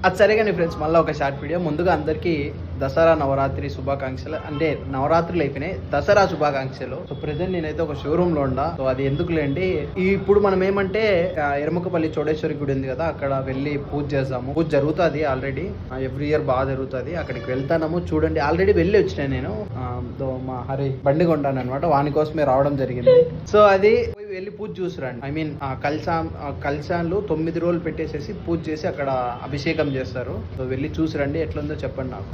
అది సరే కానీ ఫ్రెండ్స్, మళ్ళీ ఒక షార్ట్ వీడియో. ముందుగా అందరికీ దసరా నవరాత్రి శుభాకాంక్షలు. అంటే నవరాత్రులు అయిపోయినాయి, దసరా శుభాకాంక్షలు. సో ప్రెసెంట్ నేనైతే ఒక షోరూమ్ లో ఉండా. సో అది ఎందుకులేండి, ఇప్పుడు మనం ఏమంటే ఎరముకపల్లి చోడేశ్వరి గుడి ఉంది కదా, అక్కడ వెళ్ళి పూజ చేద్దాము. పూజ జరుగుతుంది ఆల్రెడీ, ఎవ్రీ ఇయర్ బాగా జరుగుతుంది. అక్కడికి వెళ్తాము. చూడండి, ఆల్రెడీ వెళ్ళి వచ్చినా నేను. మా హరి బండి కొంటాను అనమాట, వాని కోసమే రావడం జరిగింది. సో అది వెళ్ళి పూజ చూసిరండి. ఐ మీన్ కలశాలు 9 రోజులు పెట్టేసేసి పూజ చేసి అక్కడ అభిషేకం చేస్తారు. సో వెళ్ళి చూసిరండి, ఎట్లుందో చెప్పండి నాకు.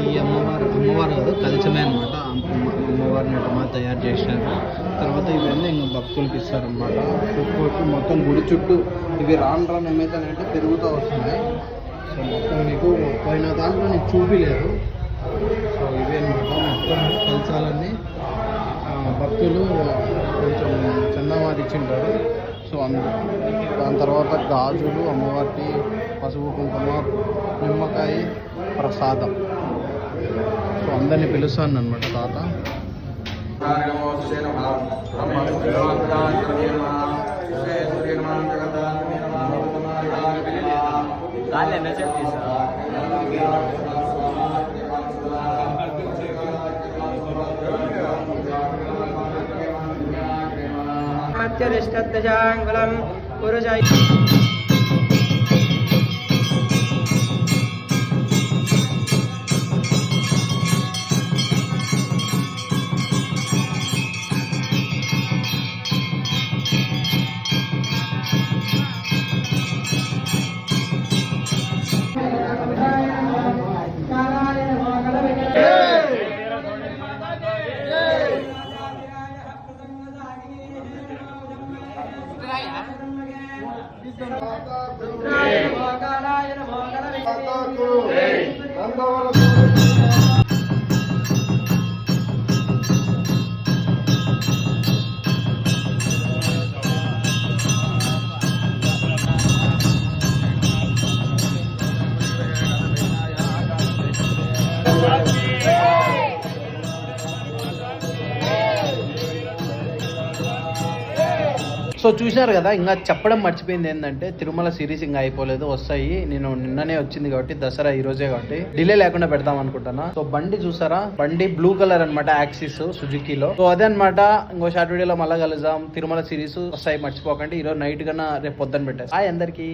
ఈ అమ్మవారు కాదు, కలచమే అనమాట. అమ్మవారిని అట్లా తయారు చేసినారు. తర్వాత ఇవన్నీ ఇంకా భక్తులకి ఇస్తారనమాట. చుట్టూ మొత్తం గుడి చుట్టూ ఇవి రాను రాను ఏమైతానంటే పెరుగుతూ వస్తున్నాయి. సో మొత్తం మీకు పోయిన దాంట్లో నీకు చూపిలేదు. సో ఇవే అనమాట మొత్తం కలశాలన్నీ భక్తులు కొంచెం చందమాది ఇచ్చింటారు. సో దాని తర్వాత గాజులు, అమ్మవారికి పసుపు కుంకుమ, నిమ్మకాయ, ప్రసాదం. సో అందరినీ పిలుస్తాను అనమాట తాత. మధ్యరిష్టధ్వజాంగుళం పురుషై సో చూశారు కదా, ఇంకా చెప్పడం మర్చిపోయింది ఏంటంటే తిరుమల సిరీస్ ఇంకా అయిపోలేదు, వస్తాయి. నేను నిన్ననే వచ్చింది కాబట్టి, దసరా ఈ రోజే కాబట్టి డిలే లేకుండా పెడతాం అనుకుంటున్నా. సో బండి చూసారా, బండి బ్లూ కలర్ అనమాట, యాక్సిస్ సుజుకీలో. సో అదే అనమాట. ఇంకో షార్ట్ వీడియోలో మళ్ళీ కలుద్దాం. తిరుమల సిరీస్ వస్తాయి, మర్చిపోకండి. ఈరోజు నైట్ కన్నా రేపు పొద్దున పెట్టేస్తాం. అందరికి